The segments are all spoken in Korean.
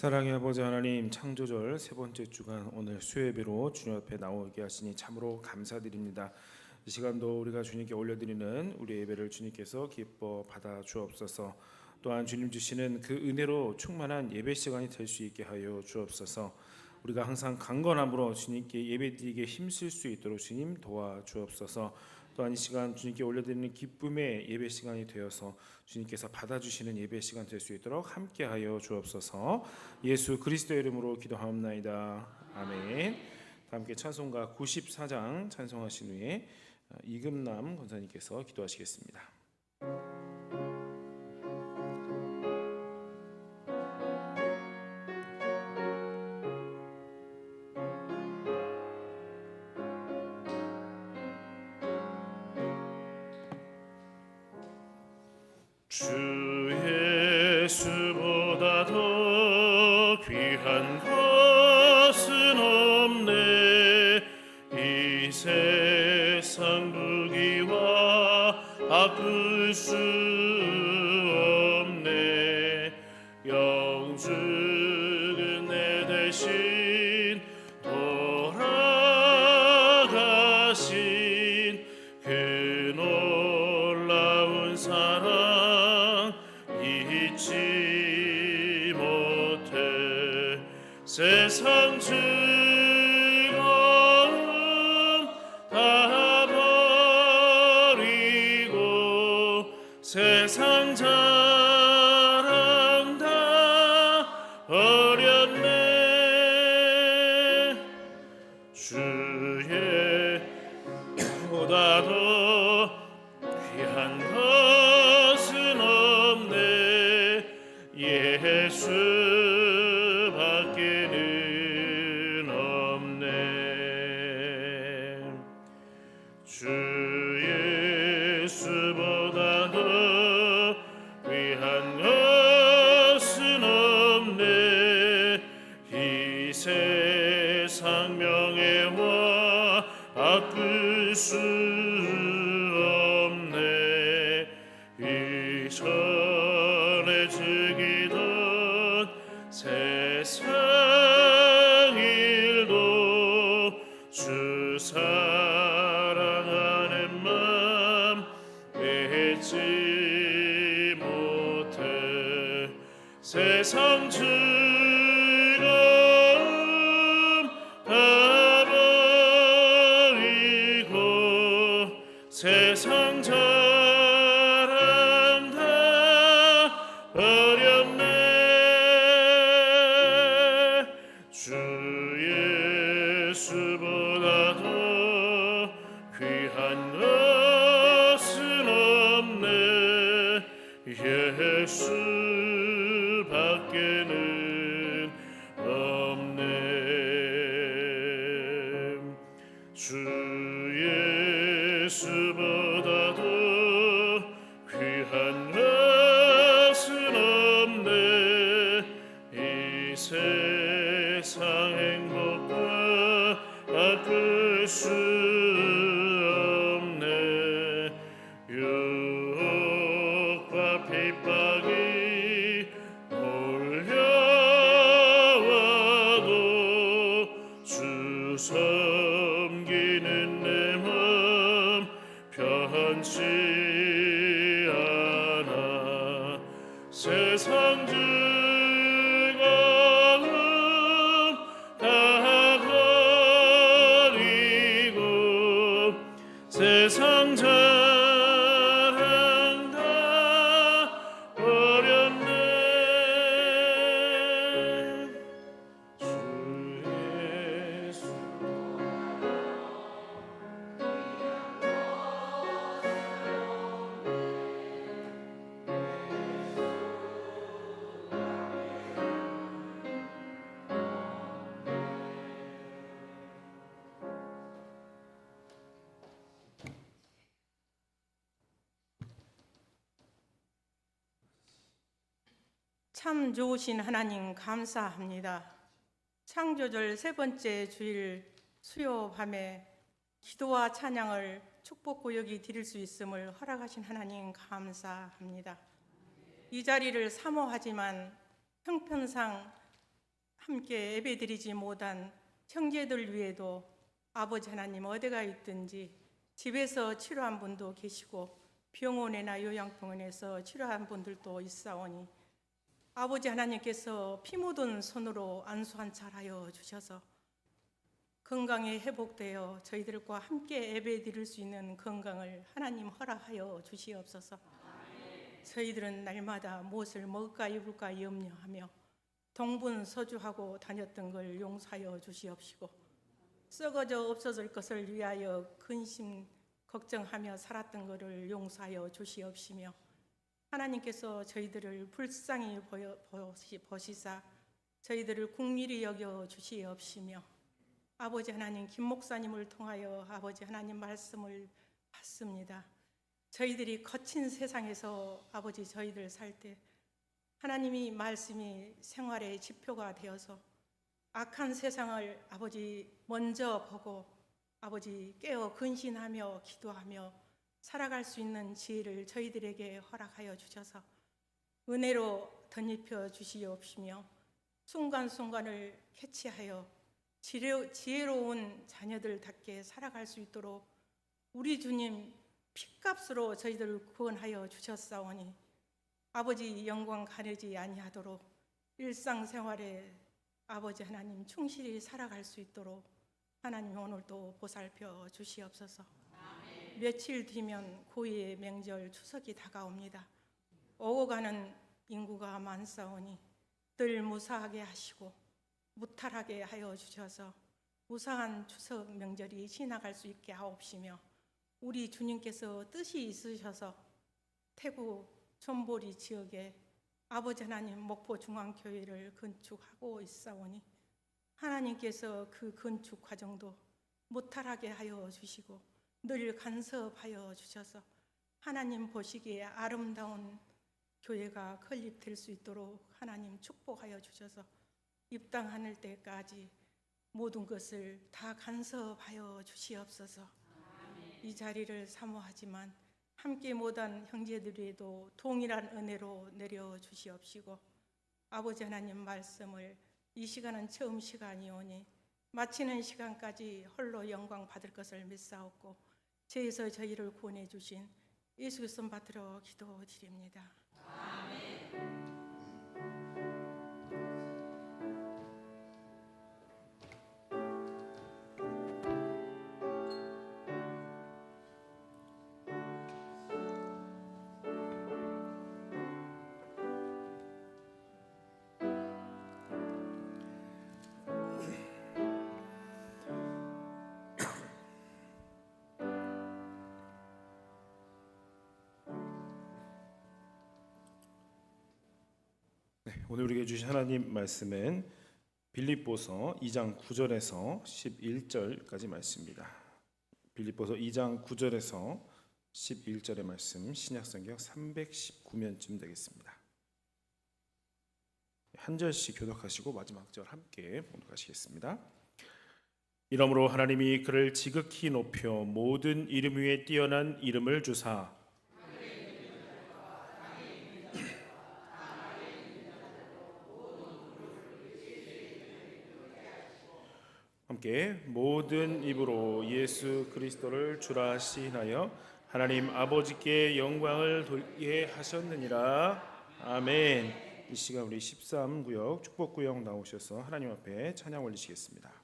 사랑의 아버지 하나님, 창조절 세 번째 주간 오늘 수요예배로 주님 앞에 나오게 하시니 참으로 감사드립니다. 이 시간도 우리가 주님께 올려드리는 우리 예배를 주님께서 기뻐 받아 주옵소서. 또한 주님 주시는 그 은혜로 충만한 예배 시간이 될 수 있게 하여 주옵소서. 우리가 항상 강건함으로 주님께 예배드리기에 힘쓸 수 있도록 주님 도와 주옵소서. 또한 이 시간 주님께 올려드리는 기쁨의 예배 시간이 되어서 주님께서 받아주시는 예배 시간 될 수 있도록 함께하여 주옵소서. 예수 그리스도의 이름으로 기도하옵나이다. 아멘. 다 함께 찬송가 94장 찬송하신 후에 이금남 권사님께서 기도하시겠습니다. 주 예수보다 더 귀한 것은 없네. 이 세상 무기와 바꿀 수 없네. 영죽은 내 대신 돌아가신 그 놀라운 사랑 잊지 못해. 세상 즐거움 다 버리고 세상 자랑 다 버렸네. 주의 보다 더 귀한 것은 없네. 예수밖에는 없네. 주 예수보다 더 귀한 것은 없네. 이 세상 명예와 바꿀 수 없네. 이전에 즐기던 세상 일도 주 사랑하는 맘 잊지 못해. 세상 즐거움 다 버리고 세상 자랑 다 버렸네. 주 예수보다 더 귀한 것은 없네. 예수밖에는 없네. 주 예수보다 더 귀한 것은 없네. 이 세상 행복과 바꿀 수 없네. 유혹과 핍박이 몰려와도 주 섬기는 내 맘 변치 않아. 세상 즐거움 다 버리고 세상 자랑 다 버렸네. 주 예수 참 좋으신 하나님 감사합니다. 창조절 세 번째 주일 수요 밤에 기도와 찬양을 축복 고역이 드릴 수 있음을 허락하신 하나님 감사합니다. 이 자리를 사모하지만 형편상 함께 예배드리지 못한 형제들 위에도 아버지 하나님 어디가 있든지 집에서 치료한 분도 계시고 병원이나 요양병원에서 치료한 분들도 있사오니 아버지 하나님께서 피 묻은 손으로 안수 한찰하여 주셔서 건강에 회복되어 저희들과 함께 예배드릴 수 있는 건강을 하나님 허락하여 주시옵소서. 저희들은 날마다 무엇을 먹을까 입을까 염려하며 동분서주하고 다녔던 걸 용서하여 주시옵시고 썩어져 없어질 것을 위하여 근심 걱정하며 살았던 것을 용서하여 주시옵시며 하나님께서 저희들을 불쌍히 보시사 저희들을 긍휼히 여겨 주시옵시며 아버지 하나님 김 목사님을 통하여 아버지 하나님 말씀을 받습니다. 저희들이 거친 세상에서 아버지 저희들 살 때 하나님이 말씀이 생활의 지표가 되어서 악한 세상을 아버지 먼저 보고 아버지 깨어 근신하며 기도하며 살아갈 수 있는 지혜를 저희들에게 허락하여 주셔서 은혜로 덧입혀 주시옵시며 순간순간을 캐치하여 지혜로운 자녀들답게 살아갈 수 있도록 우리 주님 핏값으로 저희들을 구원하여 주셨사오니 아버지 영광 가리지 아니하도록 일상생활에 아버지 하나님 충실히 살아갈 수 있도록 하나님 오늘도 보살펴 주시옵소서. 며칠 뒤면 고유의 명절 추석이 다가옵니다. 오고 가는 인구가 많사오니 늘 무사하게 하시고 무탈하게 하여 주셔서 무사한 추석 명절이 지나갈 수 있게 하옵시며 우리 주님께서 뜻이 있으셔서 태국 전보리 지역에 아버지 하나님 목포중앙교회를 건축하고 있사오니 하나님께서 그 건축 과정도 무탈하게 하여 주시고 늘 간섭하여 주셔서 하나님 보시기에 아름다운 교회가 건립될 수 있도록 하나님 축복하여 주셔서 입당하는 때까지 모든 것을 다 간섭하여 주시옵소서. 이 자리를 사모하지만 함께 못한 형제들에도 동일한 은혜로 내려 주시옵시고 아버지 하나님 말씀을 이 시간은 처음 시간이오니 마치는 시간까지 홀로 영광 받을 것을 믿사옵고 죄에서 저희를 구원해 주신 예수 그리스도 받들어 기도드립니다. 오늘 우리에게 주신 하나님 말씀은 빌립보서 2장 9절에서 11절까지 말씀입니다. 빌립보서 2장 9절에서 11절의 말씀 신약성경 319면쯤 되겠습니다. 한 절씩 교독하시고 마지막 절 함께 봉독하시겠습니다. 이러므로 하나님이 그를 지극히 높여 모든 이름 위에 뛰어난 이름을 주사 함께 모든 입으로 예수 그리스도를 주라 시인하여 하나님 아버지께 영광을 돌게 하셨느니라. 아멘. 이 시간 우리 13구역 축복구역 나오셔서 하나님 앞에 찬양 올리시겠습니다.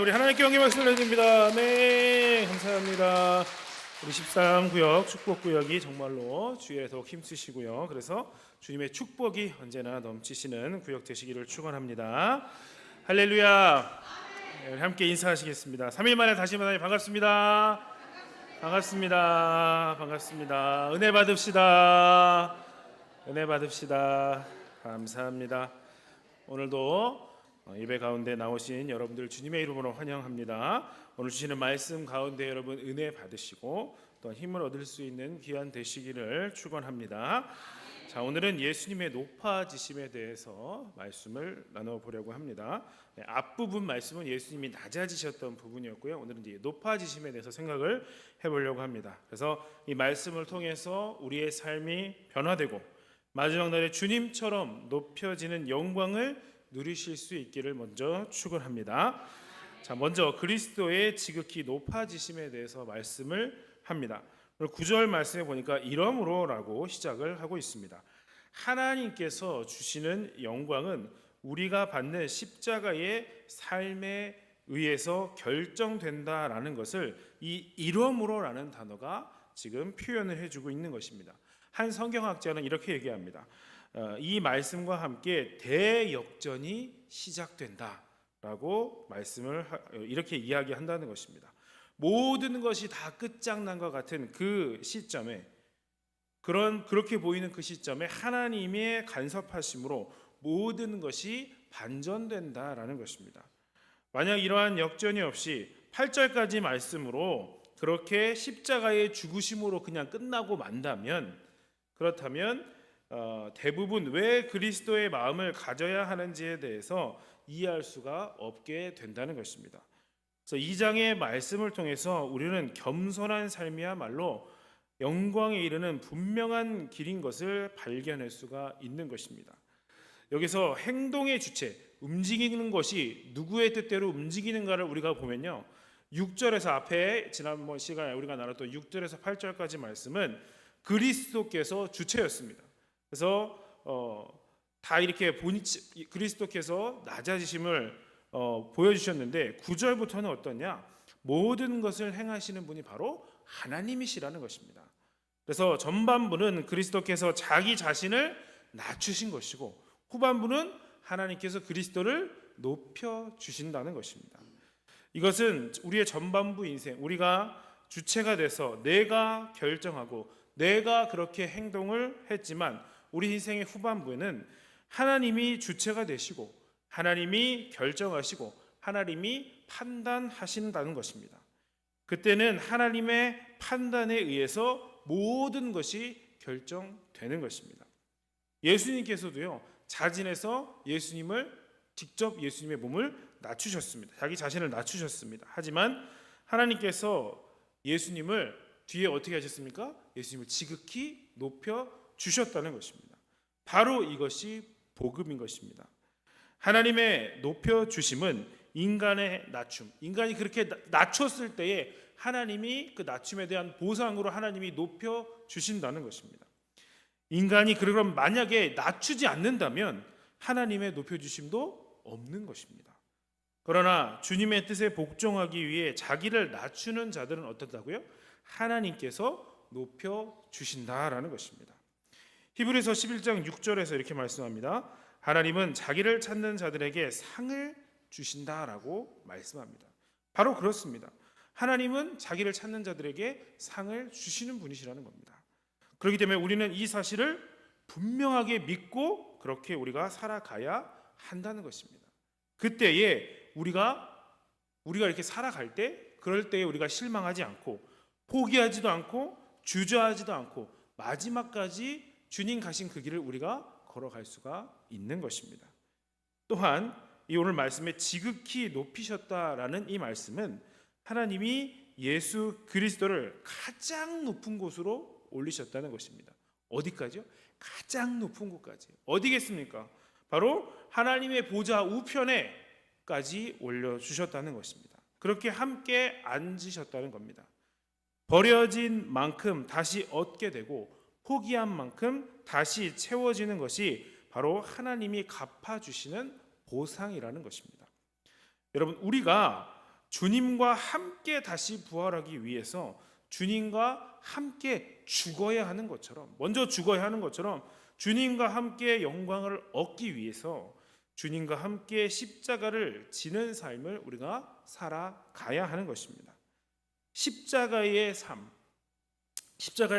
우리 하나님께 영광의 박수를 드립니다. 아멘. 감사합니다. 우리 13구역 축복구역이 정말로 주일에 더욱 힘쓰시고요. 그래서 주님의 축복이 언제나 넘치시는 구역 되시기를 축원합니다. 할렐루야. 네, 우리 함께 인사하시겠습니다. 3일 만에 다시 만나니 반갑습니다. 반갑습니다. 반갑습니다. 은혜 받읍시다. 은혜 받읍시다. 감사합니다. 오늘도 예배 가운데 나오신 여러분들 주님의 이름으로 환영합니다. 오늘 주시는 말씀 가운데 여러분 은혜 받으시고 또 힘을 얻을 수 있는 귀한 되시기를 축원합니다. 자, 오늘은 예수님의 높아지심에 대해서 말씀을 나눠보려고 합니다. 네, 앞부분 말씀은 예수님이 낮아지셨던 부분이었고요. 오늘은 이제 높아지심에 대해서 생각을 해보려고 합니다. 그래서 이 말씀을 통해서 우리의 삶이 변화되고 마지막 날에 주님처럼 높여지는 영광을 누리실 수 있기를 먼저 축원합니다. 자, 먼저 그리스도의 지극히 높아지심에 대해서 말씀을 합니다. 9절 말씀에 보니까 이러므로라고 시작을 하고 있습니다. 하나님께서 주시는 영광은 우리가 받는 십자가의 삶에 의해서 결정된다라는 것을 이 이러므로라는 단어가 지금 표현을 해주고 있는 것입니다. 한 성경학자는 이렇게 얘기합니다. 이 말씀과 함께 대역전이 시작된다라고 말씀을 이렇게 이야기한다는 것입니다. 모든 것이 다 끝장난과 같은 그 시점에 그렇게 보이는 그 시점에 하나님의 간섭하심으로 모든 것이 반전된다라는 것입니다. 만약 이러한 역전이 없이 8절까지 말씀으로 그렇게 십자가의 죽으심으로 그냥 끝나고 만다면 그렇다면 대부분 왜 그리스도의 마음을 가져야 하는지에 대해서 이해할 수가 없게 된다는 것입니다. 그래서 이 장의 말씀을 통해서 우리는 겸손한 삶이야말로 영광에 이르는 분명한 길인 것을 발견할 수가 있는 것입니다. 여기서 행동의 주체, 움직이는 것이 누구의 뜻대로 움직이는가를 우리가 보면요, 6절에서 앞에 지난번 시간에 우리가 나눴던 6절에서 8절까지 말씀은 그리스도께서 주체였습니다. 그래서 다 이렇게 그리스도께서 낮아지심을 보여주셨는데 9절부터는 어떠냐? 모든 것을 행하시는 분이 바로 하나님이시라는 것입니다. 그래서 전반부는 그리스도께서 자기 자신을 낮추신 것이고 후반부는 하나님께서 그리스도를 높여주신다는 것입니다. 이것은 우리의 전반부 인생, 우리가 주체가 돼서 내가 결정하고 내가 그렇게 행동을 했지만 우리 인생의 후반부에는 하나님이 주체가 되시고 하나님이 결정하시고 하나님이 판단하신다는 것입니다. 그때는 하나님의 판단에 의해서 모든 것이 결정되는 것입니다. 예수님께서도요, 자진해서 직접 예수님의 몸을 낮추셨습니다. 자기 자신을 낮추셨습니다. 하지만 하나님께서 예수님을 뒤에 어떻게 하셨습니까? 예수님을 지극히 높여 주셨다는 것입니다. 바로 이것이 복음인 것입니다. 하나님의 높여 주심은 인간의 낮춤, 인간이 그렇게 낮췄을 때에 하나님이 그 낮춤에 대한 보상으로 하나님이 높여 주신다는 것입니다. 인간이 그럼 만약에 낮추지 않는다면 하나님의 높여 주심도 없는 것입니다. 그러나 주님의 뜻에 복종하기 위해 자기를 낮추는 자들은 어떻다고요? 하나님께서 높여 주신다라는 것입니다. 히브리서 11장 6절에서 이렇게 말씀합니다. 하나님은 자기를 찾는 자들에게 상을 주신다라고 말씀합니다. 바로 그렇습니다. 하나님은 자기를 찾는 자들에게 상을 주시는 분이시라는 겁니다. 그렇기 때문에 우리는 이 사실을 분명하게 믿고 그렇게 우리가 살아가야 한다는 것입니다. 그때에 우리가 이렇게 살아갈 때, 그럴 때에 우리가 실망하지 않고 포기하지도 않고 주저하지도 않고 마지막까지 주님 가신 그 길을 우리가 걸어갈 수가 있는 것입니다. 또한 이 오늘 말씀에 지극히 높이셨다라는 이 말씀은 하나님이 예수 그리스도를 가장 높은 곳으로 올리셨다는 것입니다. 어디까지요? 가장 높은 곳까지. 어디겠습니까? 바로 하나님의 보좌 우편에까지 올려주셨다는 것입니다. 그렇게 함께 앉으셨다는 겁니다. 버려진 만큼 다시 얻게 되고 포기한 만큼 다시 채워지는 것이 바로 하나님이 갚아주시는 보상이라는 것입니다. 여러분, 우리가 주님과 함께 다시 부활하기 위해서 주님과 함께 죽어야 하는 것처럼, 먼저 죽어야 하는 것처럼 주님과 함께 영광을 얻기 위해서 주님과 함께 십자가를 지는 삶을 우리가 살아가야 하는 것입니다. 십자가의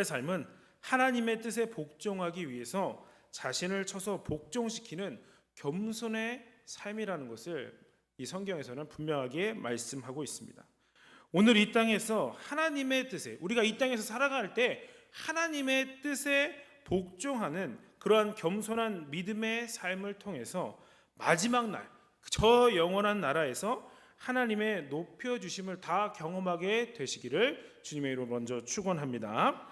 삶은 하나님의 뜻에 복종하기 위해서 자신을 쳐서 복종시키는 겸손의 삶이라는 것을 이 성경에서는 분명하게 말씀하고 있습니다. 오늘 이 땅에서 하나님의 뜻에, 우리가 이 땅에서 살아갈 때 하나님의 뜻에 복종하는 그러한 겸손한 믿음의 삶을 통해서 마지막 날, 저 영원한 나라에서 하나님의 높여주심을 다 경험하게 되시기를 주님의 이름으로 먼저 축원합니다.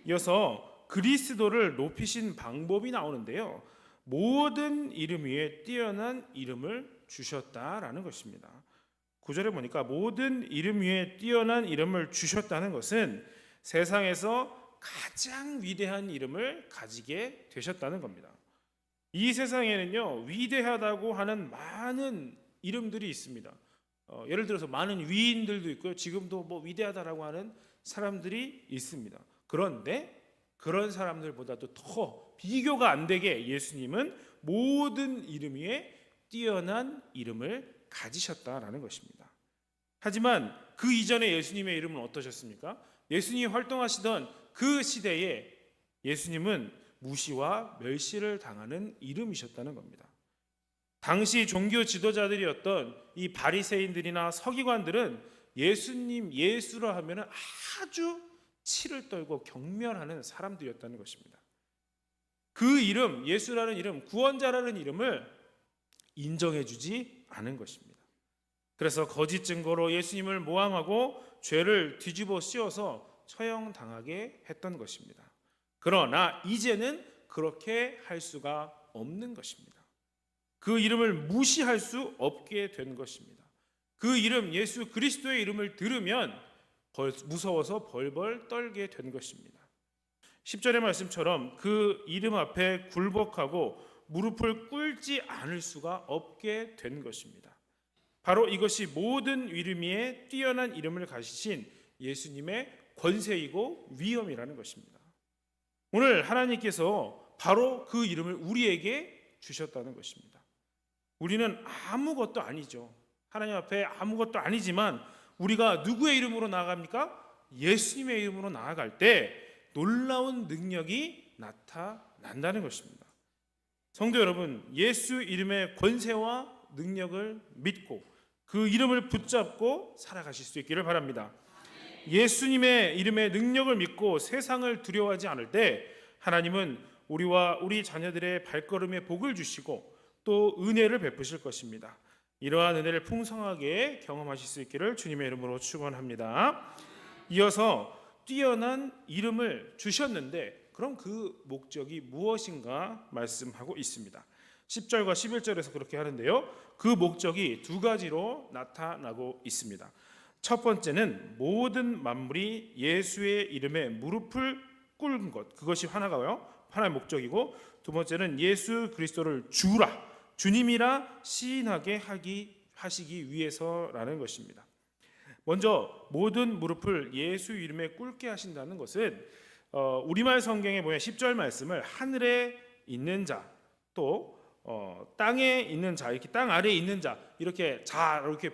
이어서 그리스도를 높이신 방법이 나오는데요, 모든 이름 위에 뛰어난 이름을 주셨다라는 것입니다. 9절에 보니까 모든 이름 위에 뛰어난 이름을 주셨다는 것은 세상에서 가장 위대한 이름을 가지게 되셨다는 겁니다. 이 세상에는요, 위대하다고 하는 많은 이름들이 있습니다. 예를 들어서 많은 위인들도 있고요, 지금도 뭐 위대하다라고 하는 사람들이 있습니다. 그런데 그런 사람들보다도 더 비교가 안 되게 예수님은 모든 이름 위에 뛰어난 이름을 가지셨다라는 것입니다. 하지만 그 이전에 예수님의 이름은 어떠셨습니까? 예수님이 활동하시던 그 시대에 예수님은 무시와 멸시를 당하는 이름이셨다는 겁니다. 당시 종교 지도자들이었던 이 바리새인들이나 서기관들은 예수님, 예수라 하면 아주 치를 떨고 경멸하는 사람들이었다는 것입니다. 그 이름, 예수라는 이름, 구원자라는 이름을 인정해주지 않은 것입니다. 그래서 거짓 증거로 예수님을 모함하고 죄를 뒤집어 씌워서 처형당하게 했던 것입니다. 그러나 이제는 그렇게 할 수가 없는 것입니다. 그 이름을 무시할 수 없게 된 것입니다. 그 이름, 예수 그리스도의 이름을 들으면 무서워서 벌벌 떨게 된 것입니다. 10절의 말씀처럼 그 이름 앞에 굴복하고 무릎을 꿇지 않을 수가 없게 된 것입니다. 바로 이것이 모든 이름 위에 뛰어난 이름을 가지신 예수님의 권세이고 위엄이라는 것입니다. 오늘 하나님께서 바로 그 이름을 우리에게 주셨다는 것입니다. 우리는 아무것도 아니죠. 하나님 앞에 아무것도 아니지만 우리가 누구의 이름으로 나아갑니까? 예수님의 이름으로 나아갈 때 놀라운 능력이 나타난다는 것입니다. 성도 여러분, 예수 이름의 권세와 능력을 믿고 그 이름을 붙잡고 살아가실 수 있기를 바랍니다. 예수님의 이름의 능력을 믿고 세상을 두려워하지 않을 때 하나님은 우리와 우리 자녀들의 발걸음에 복을 주시고 또 은혜를 베푸실 것입니다. 이러한 은혜를 풍성하게 경험하실 수 있기를 주님의 이름으로 축원합니다. 이어서 뛰어난 이름을 주셨는데 그럼 그 목적이 무엇인가 말씀하고 있습니다. 10절과 11절에서 그렇게 하는데요, 그 목적이 두 가지로 나타나고 있습니다. 첫 번째는 모든 만물이 예수의 이름에 무릎을 꿇은 것, 그것이 하나의 목적이고, 두 번째는 예수 그리스도를 주라, 주님이라 시인하게 하시기 위해서라는 것입니다. 먼저 모든 무릎을 예수 이름에 꿇게 하신다는 것은 우리말 성경에 보면 10절 말씀을 하늘에 있는 자, 또 땅에 있는 자, 이렇게 땅 아래에 있는 자, 이렇게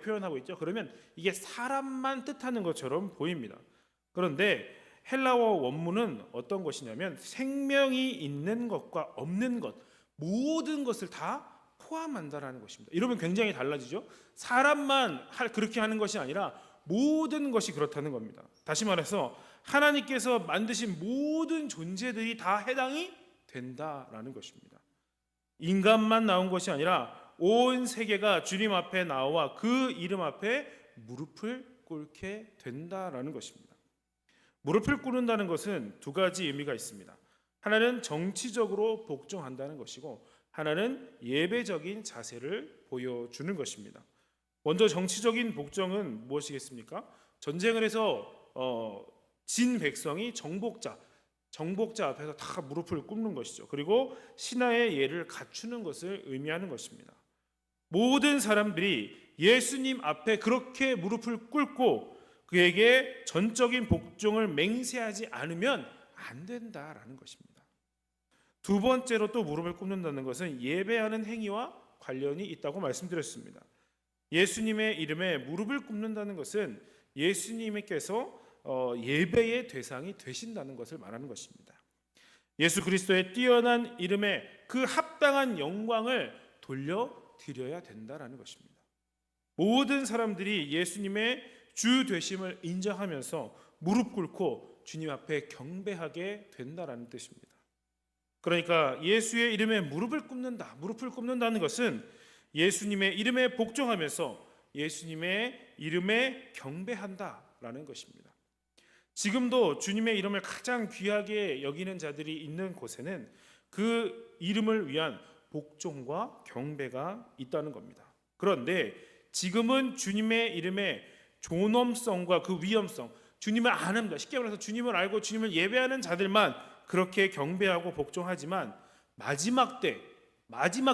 표현하고 있죠. 그러면 이게 사람만 뜻하는 것처럼 보입니다. 그런데 헬라어 원문은 어떤 것이냐면 생명이 있는 것과 없는 것, 모든 것을 다 포함한다라는 것입니다. 이러면 굉장히 달라지죠. 사람만 그렇게 하는 것이 아니라 모든 것이 그렇다는 겁니다. 다시 말해서 하나님께서 만드신 모든 존재들이 다 해당이 된다라는 것입니다. 인간만 나온 것이 아니라 온 세계가 주님 앞에 나와 그 이름 앞에 무릎을 꿇게 된다라는 것입니다. 무릎을 꿇는다는 것은 두 가지 의미가 있습니다. 하나는 정치적으로 복종한다는 것이고, 하나는 예배적인 자세를 보여주는 것입니다. 먼저 정치적인 복종은 무엇이겠습니까? 전쟁을 해서 진 백성이 정복자 앞에서 다 무릎을 꿇는 것이죠. 그리고 신하의 예를 갖추는 것을 의미하는 것입니다. 모든 사람들이 예수님 앞에 그렇게 무릎을 꿇고 그에게 전적인 복종을 맹세하지 않으면 안 된다라는 것입니다. 두 번째로 또 무릎을 꿇는다는 것은 예배하는 행위와 관련이 있다고 말씀드렸습니다. 예수님의 이름에 무릎을 꿇는다는 것은 예수님께서 예배의 대상이 되신다는 것을 말하는 것입니다. 예수 그리스도의 뛰어난 이름에 그 합당한 영광을 돌려드려야 된다라는 것입니다. 모든 사람들이 예수님의 주 되심을 인정하면서 무릎 꿇고 주님 앞에 경배하게 된다라는 뜻입니다. 그러니까 예수의 이름에 무릎을 꿇는다는 것은 예수님의 이름에 복종하면서 예수님의 이름에 경배한다라는 것입니다. 지금도 주님의 이름을 가장 귀하게 여기는 자들이 있는 곳에는 그 이름을 위한 복종과 경배가 있다는 겁니다. 그런데 지금은 주님의 이름의 존엄성과 그 위엄성, 주님을 아는, 쉽게 말해서 주님을 알고 주님을 예배하는 자들만 그렇게 경배하고 복종하지만 마지막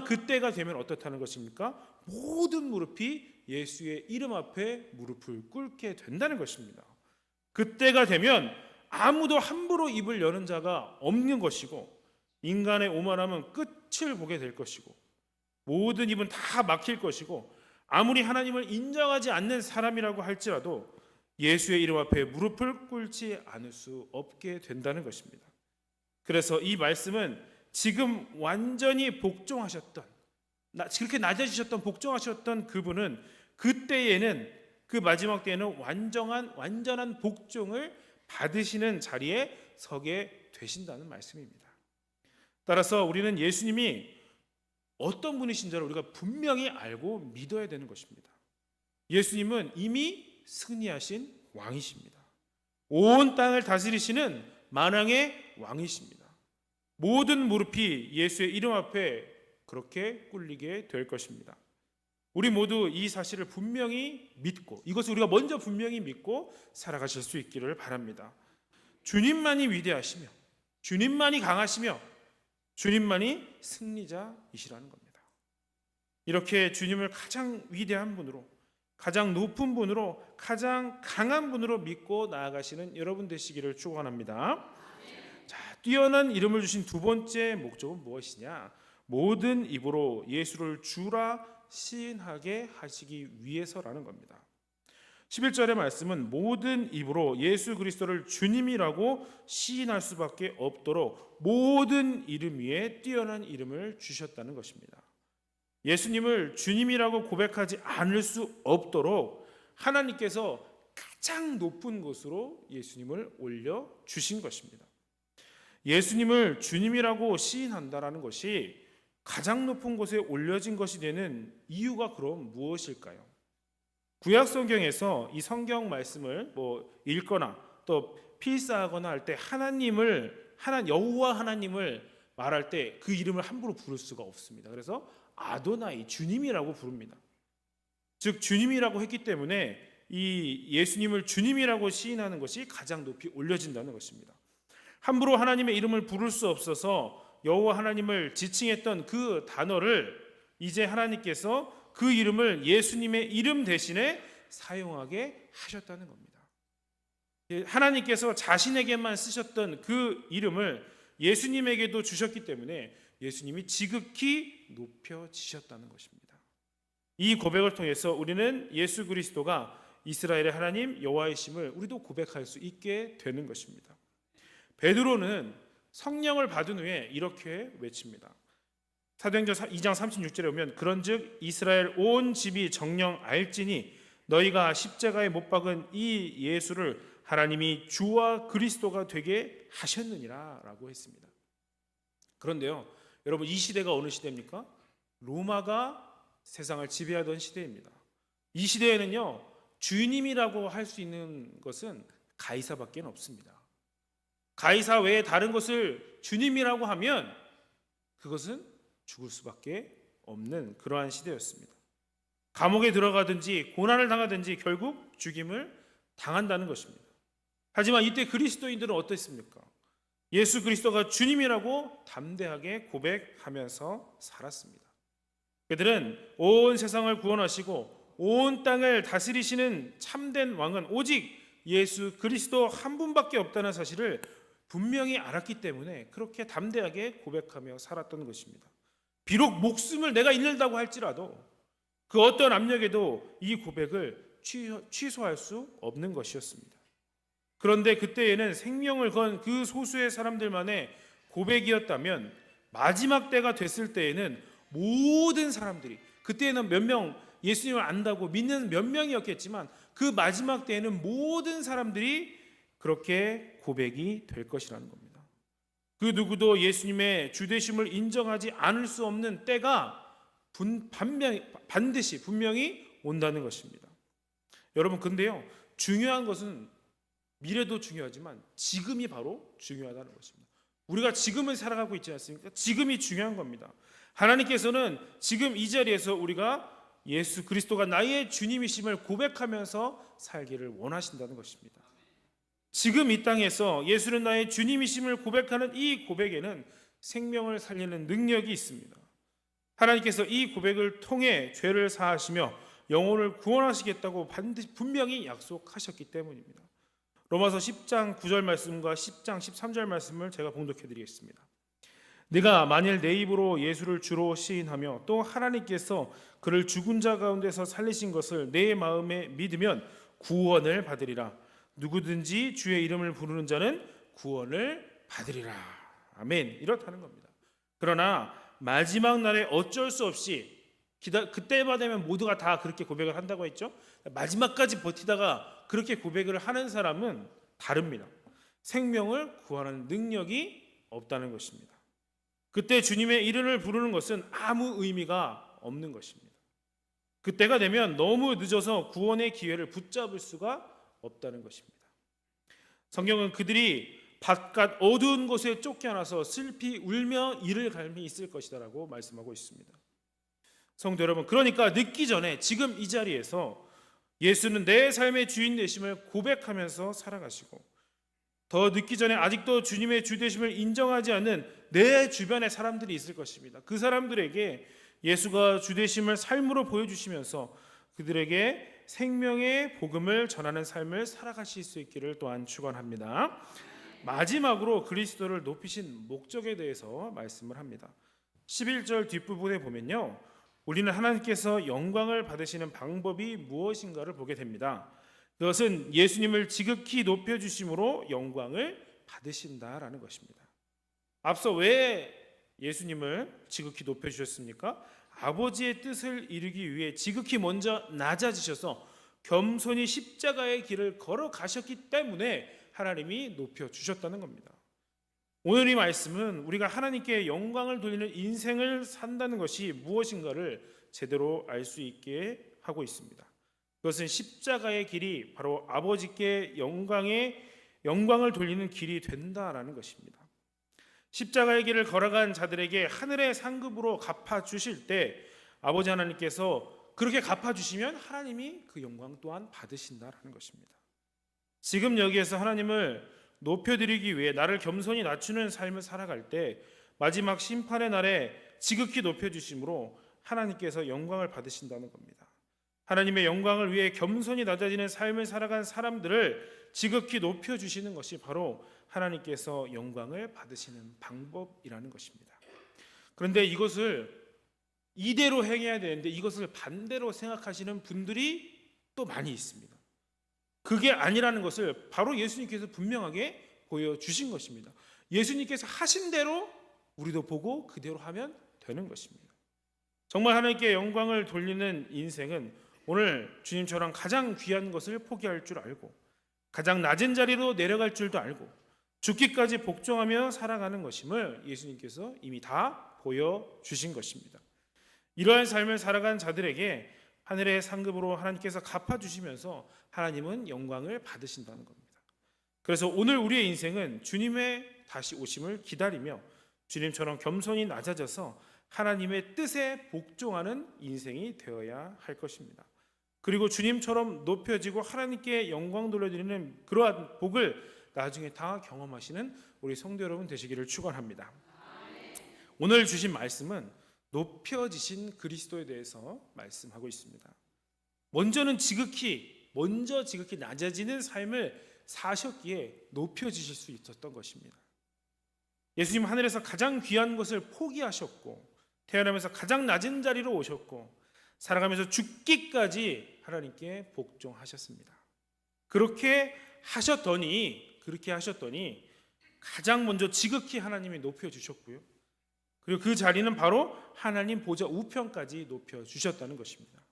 그때가 되면 어떻다는 것입니까? 모든 무릎이 예수의 이름 앞에 무릎을 꿇게 된다는 것입니다. 그때가 되면 아무도 함부로 입을 여는 자가 없는 것이고 인간의 오만함은 끝을 보게 될 것이고 모든 입은 다 막힐 것이고 아무리 하나님을 인정하지 않는 사람이라고 할지라도 예수의 이름 앞에 무릎을 꿇지 않을 수 없게 된다는 것입니다. 그래서 이 말씀은 지금 완전히 복종하셨던, 그렇게 낮아지셨던 복종하셨던 그분은 그때에는, 그 마지막 때에는 완전한 복종을 받으시는 자리에 서게 되신다는 말씀입니다. 따라서 우리는 예수님이 어떤 분이신지를 우리가 분명히 알고 믿어야 되는 것입니다. 예수님은 이미 승리하신 왕이십니다. 온 땅을 다스리시는 만왕의 왕이십니다. 모든 무릎이 예수의 이름 앞에 그렇게 꿇리게 될 것입니다. 우리 모두 이 사실을 분명히 믿고, 이것을 우리가 먼저 분명히 믿고 살아가실 수 있기를 바랍니다. 주님만이 위대하시며 주님만이 강하시며 주님만이 승리자이시라는 겁니다. 이렇게 주님을 가장 위대한 분으로, 가장 높은 분으로, 가장 강한 분으로 믿고 나아가시는 여러분 되시기를 축원합니다. 자, 뛰어난 이름을 주신 두 번째 목적은 무엇이냐? 모든 입으로 예수를 주라 시인하게 하시기 위해서라는 겁니다. 11절의 말씀은 모든 입으로 예수 그리스도를 주님이라고 시인할 수밖에 없도록 모든 이름 위에 뛰어난 이름을 주셨다는 것입니다. 예수님을 주님이라고 고백하지 않을 수 없도록 하나님께서 가장 높은 곳으로 예수님을 올려 주신 것입니다. 예수님을 주님이라고 시인한다라는 것이 가장 높은 곳에 올려진 것이 되는 이유가 그럼 무엇일까요? 구약 성경에서 이 성경 말씀을 읽거나 또 필사하거나 할 때 여호와 하나님을 말할 때 그 이름을 함부로 부를 수가 없습니다. 그래서 아도나이, 주님이라고 부릅니다. 즉 주님이라고 했기 때문에 이 예수님을 주님이라고 시인하는 것이 가장 높이 올려진다는 것입니다. 함부로 하나님의 이름을 부를 수 없어서 여호와 하나님을 지칭했던 그 단어를 이제 하나님께서 그 이름을 예수님의 이름 대신에 사용하게 하셨다는 겁니다. 하나님께서 자신에게만 쓰셨던 그 이름을 예수님에게도 주셨기 때문에 예수님이 지극히 높여지셨다는 것입니다. 이 고백을 통해서 우리는 예수 그리스도가 이스라엘의 하나님 여호와이심을 우리도 고백할 수 있게 되는 것입니다. 베드로는 성령을 받은 후에 이렇게 외칩니다. 사도행전 2장 36절에 보면 그런즉 이스라엘 온 집이 정녕 알지니 너희가 십자가에 못 박은 이 예수를 하나님이 주와 그리스도가 되게 하셨느니라 라고 했습니다. 그런데요, 여러분 이 시대가 어느 시대입니까? 로마가 세상을 지배하던 시대입니다. 이 시대에는요, 주님이라고 할 수 있는 것은 가이사밖에 없습니다. 가이사 외에 다른 것을 주님이라고 하면 그것은 죽을 수밖에 없는 그러한 시대였습니다. 감옥에 들어가든지 고난을 당하든지 결국 죽임을 당한다는 것입니다. 하지만 이때 그리스도인들은 어땠습니까? 예수 그리스도가 주님이라고 담대하게 고백하면서 살았습니다. 그들은 온 세상을 구원하시고 온 땅을 다스리시는 참된 왕은 오직 예수 그리스도 한 분밖에 없다는 사실을 분명히 알았기 때문에 그렇게 담대하게 고백하며 살았던 것입니다. 비록 목숨을 내가 잃는다고 할지라도 그 어떤 압력에도 이 고백을 취소할 수 없는 것이었습니다. 그런데 그때에는 생명을 건 그 소수의 사람들만의 고백이었다면 마지막 때가 됐을 때에는 모든 사람들이, 그때에는 몇 명 예수님을 안다고 믿는 몇 명이었겠지만 그 마지막 때에는 모든 사람들이 그렇게 고백이 될 것이라는 겁니다. 그 누구도 예수님의 주되심을 인정하지 않을 수 없는 때가 반드시 분명히 온다는 것입니다. 여러분, 근데요, 중요한 것은 미래도 중요하지만 지금이 바로 중요하다는 것입니다. 우리가 지금을 살아가고 있지 않습니까? 지금이 중요한 겁니다. 하나님께서는 지금 이 자리에서 우리가 예수 그리스도가 나의 주님이심을 고백하면서 살기를 원하신다는 것입니다. 지금 이 땅에서 예수는 나의 주님이심을 고백하는 이 고백에는 생명을 살리는 능력이 있습니다. 하나님께서 이 고백을 통해 죄를 사하시며 영혼을 구원하시겠다고 분명히 약속하셨기 때문입니다. 로마서 10장 9절 말씀과 10장 13절 말씀을 제가 봉독해 드리겠습니다. 네가 만일 내 입으로 예수를 주로 시인하며 또 하나님께서 그를 죽은 자 가운데서 살리신 것을 내 마음에 믿으면 구원을 받으리라. 누구든지 주의 이름을 부르는 자는 구원을 받으리라. 아멘. 이렇다는 겁니다. 그러나 마지막 날에 어쩔 수 없이 그때만 되면 모두가 다 그렇게 고백을 한다고 했죠. 마지막까지 버티다가 그렇게 고백을 하는 사람은 다릅니다. 생명을 구하는 능력이 없다는 것입니다. 그때 주님의 이름을 부르는 것은 아무 의미가 없는 것입니다. 그때가 되면 너무 늦어서 구원의 기회를 붙잡을 수가 없다는 것입니다. 성경은 그들이 바깥 어두운 곳에 쫓겨나서 슬피 울며 이를 갈미 있을 것이다라고 말씀하고 있습니다. 성도 여러분, 그러니까 늦기 전에 지금 이 자리에서 예수는 내 삶의 주인 되심을 고백하면서 살아가시고, 더 늦기 전에 아직도 주님의 주 되심을 인정하지 않는 내 주변의 사람들이 있을 것입니다. 그 사람들에게 예수가 주 되심을 삶으로 보여주시면서 그들에게 생명의 복음을 전하는 삶을 살아가실 수 있기를 또한 축원합니다. 마지막으로 그리스도를 높이신 목적에 대해서 말씀을 합니다. 11절 뒷부분에 보면요, 우리는 하나님께서 영광을 받으시는 방법이 무엇인가를 보게 됩니다. 그것은 예수님을 지극히 높여주심으로 영광을 받으신다라는 것입니다. 앞서 왜 예수님을 지극히 높여주셨습니까? 아버지의 뜻을 이루기 위해 지극히 먼저 낮아지셔서 겸손히 십자가의 길을 걸어가셨기 때문에 하나님이 높여주셨다는 겁니다. 오늘 이 말씀은 우리가 하나님께 영광을 돌리는 인생을 산다는 것이 무엇인가를 제대로 알 수 있게 하고 있습니다. 그것은 십자가의 길이 바로 아버지께 영광을 돌리는 길이 된다라는 것입니다. 십자가의 길을 걸어간 자들에게 하늘의 상급으로 갚아주실 때 아버지 하나님께서 그렇게 갚아주시면 하나님이 그 영광 또한 받으신다라는 것입니다. 지금 여기에서 하나님을 높여드리기 위해 나를 겸손히 낮추는 삶을 살아갈 때 마지막 심판의 날에 지극히 높여주심으로 하나님께서 영광을 받으신다는 겁니다. 하나님의 영광을 위해 겸손히 낮아지는 삶을 살아간 사람들을 지극히 높여주시는 것이 바로 하나님께서 영광을 받으시는 방법이라는 것입니다. 그런데 이것을 이대로 행해야 되는데 이것을 반대로 생각하시는 분들이 또 많이 있습니다. 그게 아니라는 것을 바로 예수님께서 분명하게 보여주신 것입니다. 예수님께서 하신 대로 우리도 보고 그대로 하면 되는 것입니다. 정말 하나님께 영광을 돌리는 인생은 오늘 주님처럼 가장 귀한 것을 포기할 줄 알고 가장 낮은 자리로 내려갈 줄도 알고 죽기까지 복종하며 살아가는 것임을 예수님께서 이미 다 보여주신 것입니다. 이러한 삶을 살아간 자들에게 하늘의 상급으로 하나님께서 갚아주시면서 하나님은 영광을 받으신다는 겁니다. 그래서 오늘 우리의 인생은 주님의 다시 오심을 기다리며 주님처럼 겸손히 낮아져서 하나님의 뜻에 복종하는 인생이 되어야 할 것입니다. 그리고 주님처럼 높여지고 하나님께 영광 돌려드리는 그러한 복을 나중에 다 경험하시는 우리 성도 여러분 되시기를 축원합니다. 오늘 주신 말씀은 높여지신 그리스도에 대해서 말씀하고 있습니다. 먼저 지극히 낮아지는 삶을 사셨기에 높여지실 수 있었던 것입니다. 예수님 하늘에서 가장 귀한 것을 포기하셨고 태어나면서 가장 낮은 자리로 오셨고 살아가면서 죽기까지 하나님께 복종하셨습니다. 그렇게 하셨더니 가장 먼저 지극히 하나님이 높여주셨고요. 그리고 그 자리는 바로 하나님 보좌 우편까지 높여주셨다는 것입니다.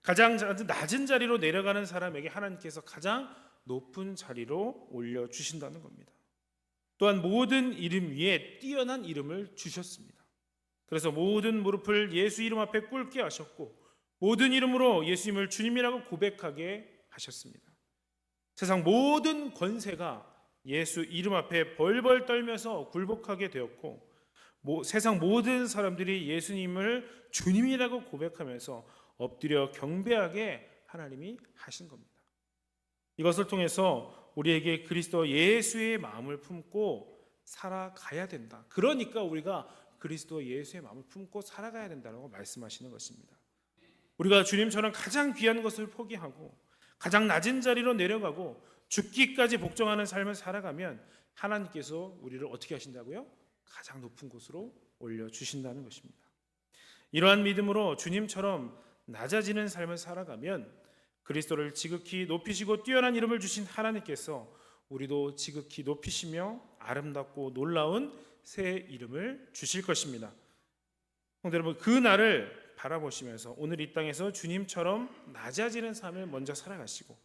가장 낮은 자리로 내려가는 사람에게 하나님께서 가장 높은 자리로 올려주신다는 겁니다. 또한 모든 이름 위에 뛰어난 이름을 주셨습니다. 그래서 모든 무릎을 예수 이름 앞에 꿇게 하셨고 모든 이름으로 예수님을 주님이라고 고백하게 하셨습니다. 세상 모든 권세가 예수 이름 앞에 벌벌 떨면서 굴복하게 되었고 세상 모든 사람들이 예수님을 주님이라고 고백하면서 엎드려 경배하게 하나님이 하신 겁니다. 이것을 통해서 우리에게 그리스도 예수의 마음을 품고 살아가야 된다. 그러니까 우리가 그리스도 예수의 마음을 품고 살아가야 된다고 말씀하시는 것입니다. 우리가 주님처럼 가장 귀한 것을 포기하고 가장 낮은 자리로 내려가고 죽기까지 복종하는 삶을 살아가면 하나님께서 우리를 어떻게 하신다고요? 가장 높은 곳으로 올려주신다는 것입니다. 이러한 믿음으로 주님처럼 낮아지는 삶을 살아가면 그리스도를 지극히 높이시고 뛰어난 이름을 주신 하나님께서 우리도 지극히 높이시며 아름답고 놀라운 새 이름을 주실 것입니다. 성도 여러분, 그 날을 바라보시면서 오늘 이 땅에서 주님처럼 낮아지는 삶을 먼저 살아가시고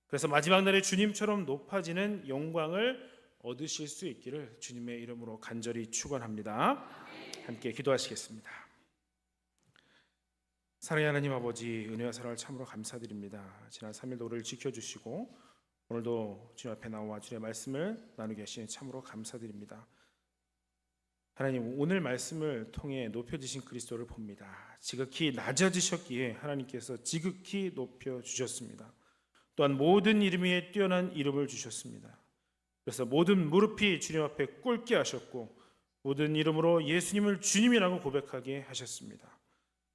그래서 마지막 날에 주님처럼 높아지는 영광을 얻으실 수 있기를 주님의 이름으로 간절히 축원합니다. 함께 기도하시겠습니다. 사랑의 하나님 아버지, 은혜와 사랑을 참으로 감사드립니다. 지난 3일도 우리를 지켜주시고 오늘도 주님 앞에 나와 주님의 말씀을 나누게 하시니 참으로 감사드립니다. 하나님, 오늘 말씀을 통해 높여지신 그리스도를 봅니다. 지극히 낮아지셨기에 하나님께서 지극히 높여주셨습니다. 또한 모든 이름 위에 뛰어난 이름을 주셨습니다. 그래서 모든 무릎이 주님 앞에 꿇게 하셨고 모든 이름으로 예수님을 주님이라고 고백하게 하셨습니다.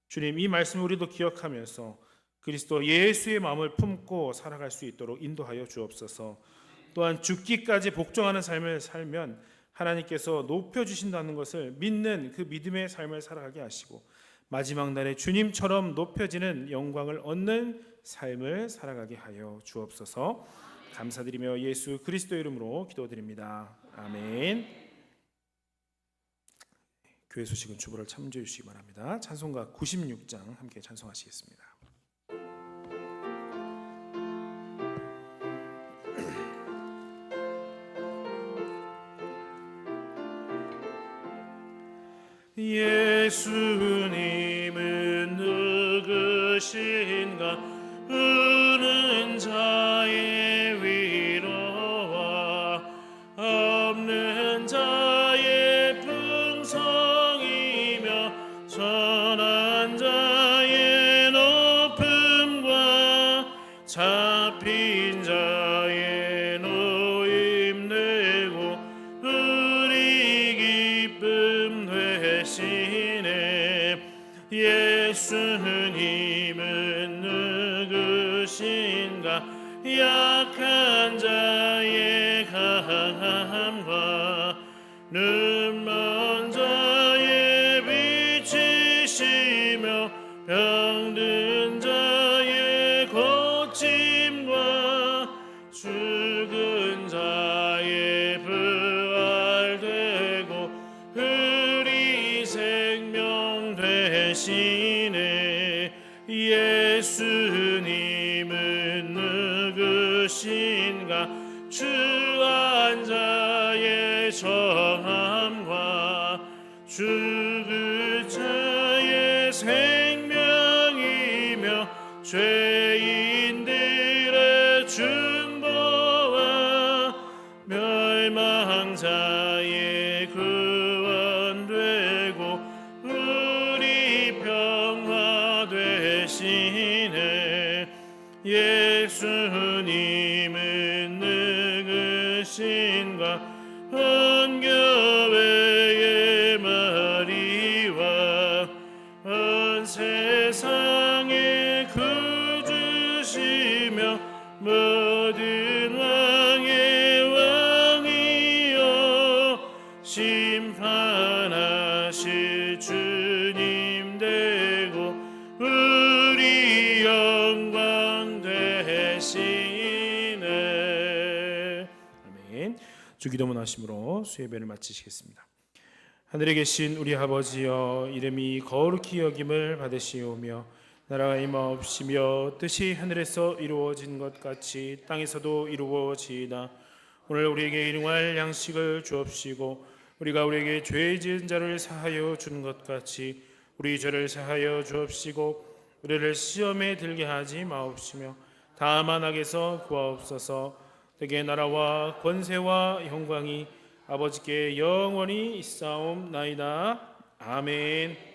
주님, 이 말씀을 우리도 기억하면서 그리스도 예수의 마음을 품고 살아갈 수 있도록 인도하여 주옵소서. 또한 죽기까지 복종하는 삶을 살면 하나님께서 높여주신다는 것을 믿는 그 믿음의 삶을 살아가게 하시고 마지막 날에 주님처럼 높여지는 영광을 얻는 삶을 살아가게 하여 주옵소서. 감사드리며 예수 그리스도 이름으로 기도드립니다. 아멘. 교회 소식은 주보를 참조해 주시기 바랍니다. 찬송가 96장 함께 찬송하시겠습니다. 예수님은 누구신가? 우는 자의 위로와 없는 자의 풍성이며 선한 자의 높음과 잡힌 자의 노임 되고 우리 기쁨 되시네. 예수님은 누구신가? 약한 자의 강함과 눈먼 자의 빛이시며 병든 자의 고침과 죽은 자의 부활되고 우리 생명 되시네. 예수님은 누구신가? 주한 자의 정함과 죽을 자의 생명이며 죄인들의 중보와 멸망자의 구원되고 우리 평화 되시네. 예수님은 누구신가? 온 교회의 머리와 온 세상의 구주시네. 모든 왕의 왕이여 심판하실 주님 되고 우리 영광 되시네. 아멘. 주기도문 하심으로 수예배를 마치시겠습니다. 하늘에 계신 우리 아버지여, 이름이 거룩히 여김을 받으시오며 나라가 임하옵시며 뜻이 하늘에서 이루어진 것 같이 땅에서도 이루어지이다. 오늘 우리에게 일용할 양식을 주옵시고 우리가 우리에게 죄 지은 자를 사하여 준 것 같이 우리 죄를 사하여 주옵시고 우리를 시험에 들게 하지 마옵시며 다만 악에서 구하옵소서. 대개 나라와 권세와 영광이 아버지께 영원히 있사옵나이다. 아멘.